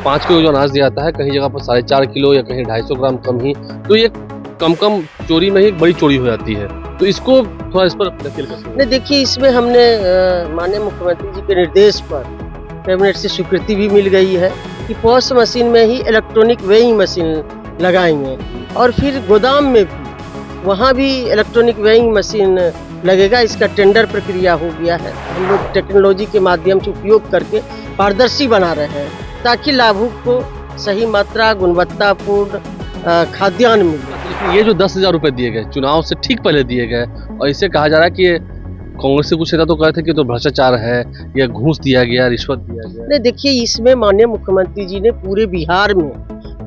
5 kilo जो अनाज दिया जाता है, कहीं जगह पर 4.5 किलो या कहीं 250 ग्राम कम ही, तो ये कम चोरी में ही एक बड़ी चोरी हो जाती है। तो इसको थोड़ा इस पर नकेल कसना। नहीं, देखिए, इसमें हमने माननीय मुख्यमंत्री जी के निर्देश पर कैबिनेट से स्वीकृति भी मिल गई है कि पॉस मशीन में ही इलेक्ट्रॉनिक वेइंग मशीन लगाएंगे और फिर गोदाम में भी वहाँ भी इलेक्ट्रॉनिक वेइंग मशीन लगेगा। इसका टेंडर प्रक्रिया हो गया है। हम लोग टेक्नोलॉजी के माध्यम से उपयोग करके पारदर्शी बना रहे हैं ताकि लाभुक को सही मात्रा गुणवत्तापूर्ण खाद्यान्न मिले। ये जो 10,000 रुपए दिए गए चुनाव से ठीक पहले दिए गए, और इससे कहा जा रहा है कि ये कांग्रेस से कुछ नेता तो कहे थे कि तो भ्रष्टाचार है या घूस दिया गया, रिश्वत दिया गया। नहीं, देखिए, इसमें माननीय मुख्यमंत्री जी ने पूरे बिहार में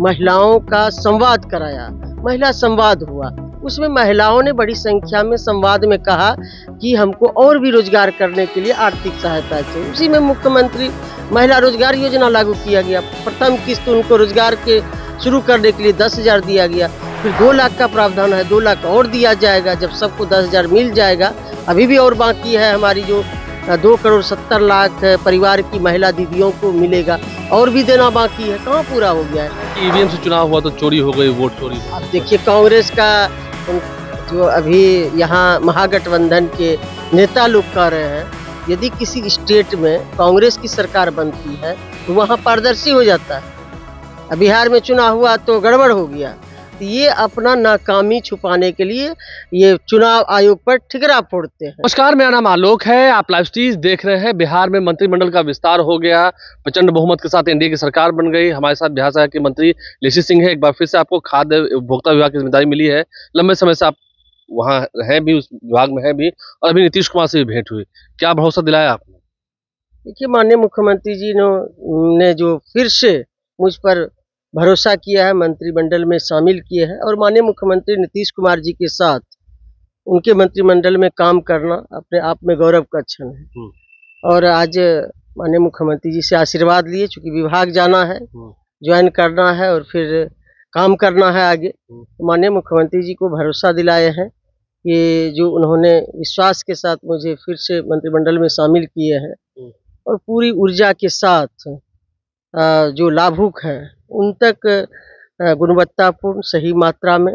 महिलाओं का संवाद कराया, महिला संवाद हुआ। उसमें महिलाओं ने बड़ी संख्या में संवाद में कहा कि हमको और भी रोजगार करने के लिए आर्थिक सहायता चाहिए। उसी में मुख्यमंत्री महिला रोजगार योजना लागू किया गया। प्रथम किस्त उनको रोजगार के शुरू करने के लिए 10,000 दिया गया। फिर 2 लाख का प्रावधान है, 2 लाख और दिया जाएगा जब सबको 10,000 मिल जाएगा। अभी भी और बाकी है, हमारी जो 2,70,00,000 परिवार की महिला दीदियों को मिलेगा, और भी देना बाकी है। कहाँ पूरा हो गया है? ईवीएम से चुनाव हुआ तो चोरी हो गई, वोट चोरी। अब देखिए, कांग्रेस का जो अभी यहाँ महागठबंधन के नेता लोग कह रहे हैं, यदि किसी स्टेट में कांग्रेस की सरकार बनती है तो वहाँ पारदर्शी हो जाता है। बिहार में चुनाव हुआ तो गड़बड़ हो गया। तो ये अपना नाकामी छुपाने के लिए ये चुनाव आयोग पर ठिकरा फोड़ते हैं। नमस्कार, मेरा नाम आलोक है। आप लाइव स्ट्रीम देख रहे हैं। बिहार में मंत्रिमंडल का विस्तार हो गया, प्रचंड बहुमत के साथ एनडीए की सरकार बन गई। हमारे साथ बिहार सरकार के मंत्री लेसी सिंह है। एक बार फिर से आपको खाद्य उपभोक्ता विभाग की जिम्मेदारी मिली है। लंबे समय से आप वहाँ हैं भी, उस विभाग में है भी, और अभी नीतीश कुमार से भी भेंट हुई। क्या भरोसा दिलाया आपने? देखिए, माननीय मुख्यमंत्री जी ने जो फिर से मुझ पर भरोसा किया है, मंत्रिमंडल में शामिल किए हैं, और माननीय मुख्यमंत्री नीतीश कुमार जी के साथ उनके मंत्रिमंडल में काम करना अपने आप में गौरव का क्षण है। और आज माननीय मुख्यमंत्री जी से आशीर्वाद लिए, चूंकि विभाग जाना है, ज्वाइन करना है और फिर काम करना है आगे। माननीय मुख्यमंत्री जी को भरोसा दिलाए हैं कि जो उन्होंने विश्वास के साथ मुझे फिर से मंत्रिमंडल में शामिल किए हैं, और पूरी ऊर्जा के साथ जो लाभुक हैं उन तक गुणवत्तापूर्ण सही मात्रा में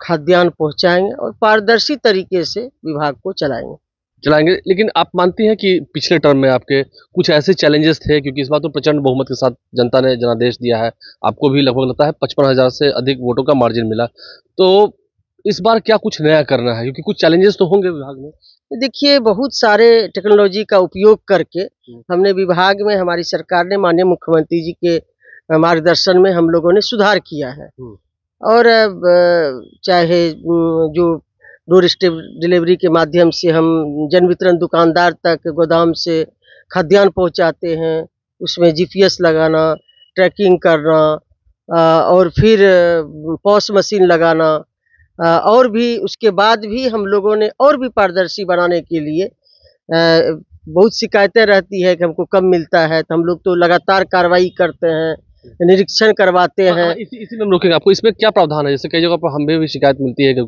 खाद्यान्न पहुंचाएंगे और पारदर्शी तरीके से विभाग को चलाएंगे। लेकिन आप मानती हैं कि पिछले टर्म में आपके कुछ ऐसे चैलेंजेस थे, क्योंकि इस बार तो प्रचंड बहुमत के साथ जनता ने जनादेश दिया है, आपको भी लगभग लगता है 55,000 से अधिक वोटों का मार्जिन मिला, तो इस बार क्या कुछ नया करना है? क्योंकि कुछ चैलेंजेस तो होंगे विभाग में। देखिए, बहुत सारे टेक्नोलॉजी का उपयोग करके हमने विभाग में, हमारी सरकार ने माननीय मुख्यमंत्री जी के मार्गदर्शन में हम लोगों ने सुधार किया है। और चाहे जो डोर स्टेप डिलीवरी के माध्यम से हम जन वितरण दुकानदार तक गोदाम से खाद्यान्न पहुंचाते हैं, उसमें जीपीएस लगाना, ट्रैकिंग करना, और फिर पॉस मशीन लगाना, और भी उसके बाद भी हम लोगों ने और भी पारदर्शी बनाने के लिए, बहुत शिकायतें रहती है कि हमको कम मिलता है, तो हम लोग तो लगातार कार्रवाई करते हैं, निरीक्षण करवाते हैं। इसी में हम रोकेंगे आपको। इसमें क्या प्रावधान है? जैसे कई जगह पर हमें भी शिकायत मिलती है कि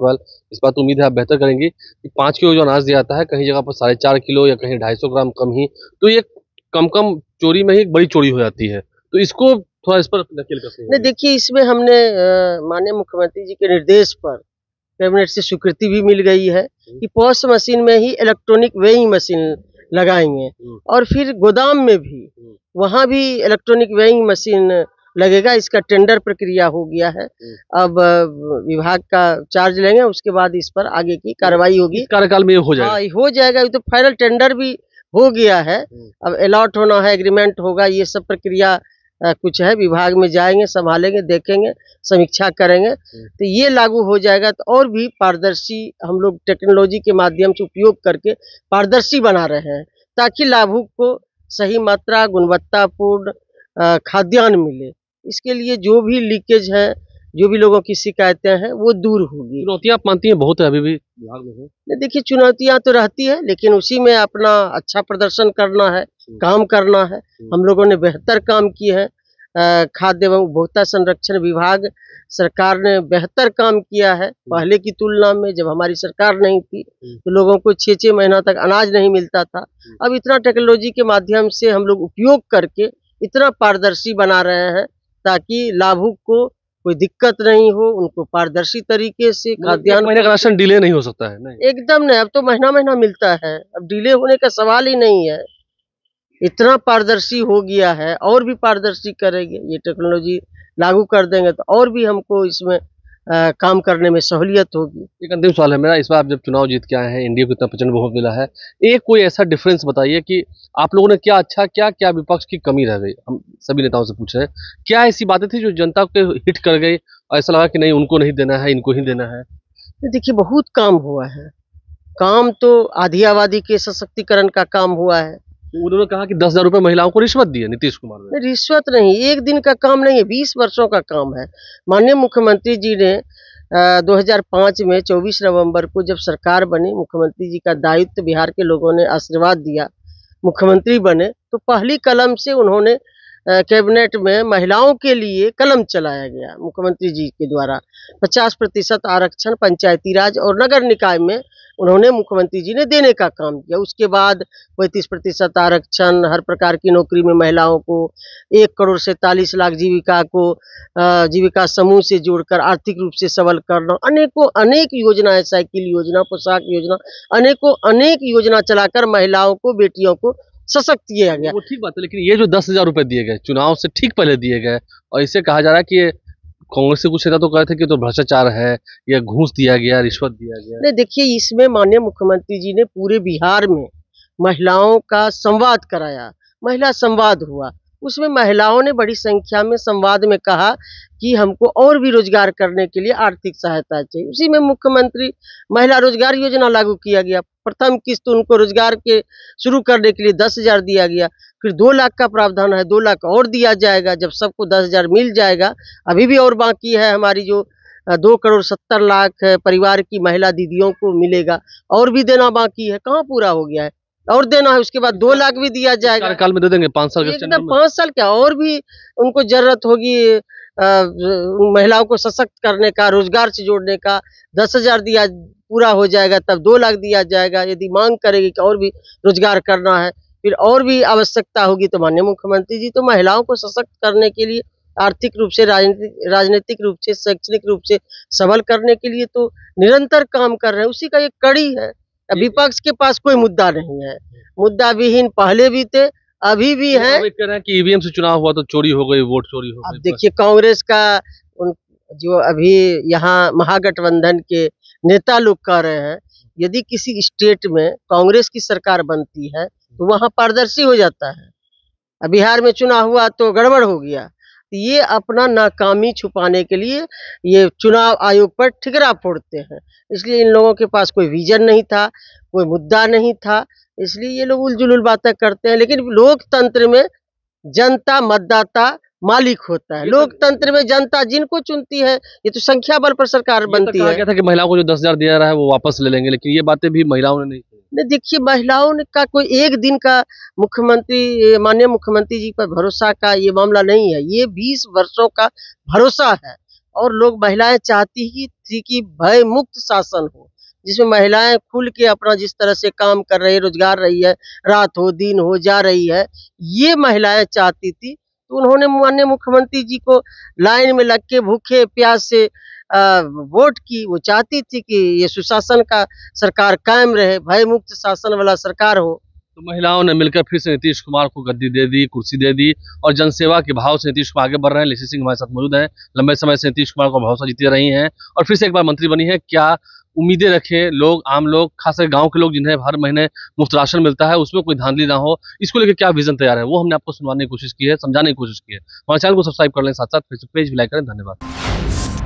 इस बात उम्मीद है आप बेहतर करेंगी कि 5 किलो जो अनाज दिया जाता है, कहीं जगह पर 4.5 किलो या कहीं 250 ग्राम कम ही, तो ये कम चोरी में ही एक बड़ी चोरी हो जाती है। तो इसको थोड़ा इस पर नकेल कसना। नहीं, देखिए, इसमें हमने माननीय मुख्यमंत्री जी के निर्देश पर कैबिनेट से स्वीकृति भी मिल गई है कि पॉस मशीन में ही इलेक्ट्रॉनिक वेइंग मशीन लगाएंगे, और फिर गोदाम में भी वहाँ भी इलेक्ट्रॉनिक वेइंग मशीन लगेगा। इसका टेंडर प्रक्रिया हो गया है। अब विभाग का चार्ज लेंगे, उसके बाद इस पर आगे की कार्रवाई होगी। कार्यकाल में हो जाएगा। हो जाएगा। ये तो फाइनल टेंडर भी हो गया है, अब अलॉट होना है, एग्रीमेंट होगा, ये सब प्रक्रिया कुछ है। विभाग में जाएंगे, संभालेंगे, देखेंगे, समीक्षा करेंगे, तो ये लागू हो जाएगा। तो और भी पारदर्शी हम लोग टेक्नोलॉजी के माध्यम से उपयोग करके पारदर्शी बना रहे हैं ताकि लाभुक को सही मात्रा गुणवत्तापूर्ण खाद्यान्न मिले। इसके लिए जो भी लीकेज है, जो भी लोगों की शिकायतें हैं, वो दूर होगी। चुनौतियां आप मानती हैं बहुत है अभी भी विभाग में है? देखिए, चुनौतियां तो रहती है, लेकिन उसी में अपना अच्छा प्रदर्शन करना है, काम करना है। हम लोगों ने बेहतर काम किए हैं। खाद्य एवं उपभोक्ता संरक्षण विभाग सरकार ने बेहतर काम किया है पहले की तुलना में। जब हमारी सरकार नहीं थी तो लोगों को 6-6 महीना तक अनाज नहीं मिलता था। अब इतना टेक्नोलॉजी के माध्यम से हम लोग उपयोग करके इतना पारदर्शी बना रहे हैं ताकि लाभुक को कोई दिक्कत नहीं हो, उनको पारदर्शी तरीके से खाद्यान्न महीने का राशन डिले नहीं हो सकता है? नहीं, एकदम नहीं। अब तो महीना महीना मिलता है, अब डिले होने का सवाल ही नहीं है। इतना पारदर्शी हो गया है, और भी पारदर्शी करेंगे, ये टेक्नोलॉजी लागू कर देंगे तो और भी हमको इसमें काम करने में सहूलियत होगी। एक अंतिम सवाल है मेरा, इस बार आप जब चुनाव जीत के आए हैं, एनडीए को इतना प्रचंड बहुमत मिला है, एक कोई ऐसा डिफरेंस बताइए कि आप लोगों ने क्या अच्छा किया, क्या विपक्ष की कमी रह गई? हम सभी नेताओं से पूछ रहे हैं, क्या ऐसी बातें थी जो जनता को हिट कर गई और ऐसा लगा कि नहीं उनको नहीं देना है, इनको ही देना है? देखिए, बहुत काम हुआ है। काम तो आधी आबादी के सशक्तिकरण का काम हुआ है। उन्होंने कहा कि 10,000 रुपए महिलाओं को रिश्वत दी है नीतीश कुमार ने। रिश्वत नहीं, एक दिन का काम नहीं है, 20 वर्षों का काम है। माननीय मुख्यमंत्री जी ने 2005 में 24 नवंबर को जब सरकार बनी, मुख्यमंत्री जी का दायित्व बिहार के लोगों ने आशीर्वाद दिया, मुख्यमंत्री बने, तो पहली कलम से उन्होंने कैबिनेट में महिलाओं के लिए कलम चलाया गया मुख्यमंत्री जी के द्वारा। 50% आरक्षण पंचायती राज और नगर निकाय में उन्होंने मुख्यमंत्री जी ने देने का काम किया। उसके बाद 35% आरक्षण, हर प्रकार की नौकरी में महिलाओं को, 1,47,00,000 जीविका को जीविका समूह से जोड़कर आर्थिक रूप से सबल करना, अनेक योजनाएं, साइकिल योजना, पोशाक योजना, अनेक योजना चलाकर महिलाओं को, बेटियों को सशक्त किया गया। वो ठीक बात है, लेकिन ये जो 10,000 रुपए दिए गए चुनाव से ठीक पहले दिए गए, और इसे कहा जा रहा है कि ये कांग्रेस से कुछ नेता तो कहे थे कि तो भ्रष्टाचार है, या घूस दिया गया, रिश्वत दिया गया। नहीं, देखिए, इसमें माननीय मुख्यमंत्री जी ने पूरे बिहार में महिलाओं का संवाद कराया, महिला संवाद हुआ। उसमें महिलाओं ने बड़ी संख्या में संवाद में कहा कि हमको और भी रोजगार करने के लिए आर्थिक सहायता चाहिए। उसी में मुख्यमंत्री महिला रोजगार योजना लागू किया गया। प्रथम किस्त उनको रोजगार के शुरू करने के लिए 10,000 दिया गया, फिर 2 लाख का प्रावधान है, 2 लाख और दिया जाएगा जब सबको 10,000 मिल जाएगा। अभी भी और बाकी है, हमारी जो 2,70,00,000 परिवार की महिला दीदियों को मिलेगा, और भी देना बाकी है, कहाँ पूरा हो गया है, और देना है। उसके बाद 2 लाख भी दिया जाएगा, कार्यकाल में दे देंगे 5 साल एकदम 5 साल क्या, और भी उनको जरूरत होगी महिलाओं को सशक्त करने का, रोजगार से जोड़ने का। 10,000 दिया, पूरा हो जाएगा तब 2 लाख दिया जाएगा। यदि मांग करेगी कि और भी रोजगार करना है, फिर और भी आवश्यकता होगी, तो माननीय मुख्यमंत्री जी तो महिलाओं को सशक्त करने के लिए, आर्थिक रूप से, राजनीतिक रूप से, शैक्षणिक रूप से सबल करने के लिए तो निरंतर काम कर रहे हैं। उसी का एक कड़ी है। विपक्ष के पास कोई मुद्दा नहीं है, मुद्दा विहीन पहले भी थे, अभी भी है। कह रहे हैं कि ईवीएम से चुनाव हुआ तो चोरी हो गई, वोट चोरी हो गई। अब देखिए, कांग्रेस का जो अभी यहाँ महागठबंधन के नेता लोग कह रहे हैं, यदि किसी स्टेट में कांग्रेस की सरकार बनती है तो वहाँ पारदर्शी हो जाता है। अब बिहार में चुनाव हुआ तो गड़बड़ हो गया। ये अपना नाकामी छुपाने के लिए ये चुनाव आयोग पर ठिकरा फोड़ते हैं। इसलिए इन लोगों के पास कोई विजन नहीं था, कोई मुद्दा नहीं था, इसलिए ये लोग उलझुल बातें करते हैं। लेकिन लोकतंत्र में जनता, मतदाता मालिक होता है। लोकतंत्र में जनता जिनको चुनती है, ये तो संख्या बल पर सरकार बनती है। कहा था कि महिलाओं को जो 10,000 दिया रहा है वो वापस ले लेंगे, लेकिन ये बातें भी महिलाओं ने नहीं। देखिए, महिलाओं ने का कोई एक दिन का मुख्यमंत्री, माननीय मुख्यमंत्री जी पर भरोसा का ये मामला नहीं है, ये 20 वर्षों का भरोसा है। और लोग, महिलाएं चाहती थी कि भय मुक्त शासन हो, जिसमें महिलाएं खुल के अपना जिस तरह से काम कर रही है, रोजगार रही है, रात हो दिन हो जा रही है, ये महिलाएं चाहती थी। तो उन्होंने माननीय मुख्यमंत्री जी को लाइन में लग के भूखे प्यास से वोट की। वो चाहती थी कि ये सुशासन का सरकार कायम रहे, भय मुक्त शासन वाला सरकार हो। तो महिलाओं ने मिलकर फिर से नीतीश कुमार को गद्दी दे दी, कुर्सी दे दी, और जनसेवा के भाव से नीतीश कुमार आगे बढ़ रहे हैं। लेसी सिंह हमारे साथ मौजूद हैं, लंबे समय से नीतीश कुमार को भरोसा जीती रही हैं और फिर से एक बार मंत्री बनी है। क्या उम्मीदें रखें लोग, आम लोग, खासकर गांव के लोग जिन्हें हर महीने मुफ्त राशन मिलता है, उसमें कोई धांधली ना हो, इसको लेकर क्या विजन तैयार है, वो हमने आपको सुनवाने की कोशिश की है, समझाने की कोशिश की है। हमारे चैनल को सब्सक्राइब कर लें, साथ साथ फेसबुक पेज भी लाइक करें। धन्यवाद।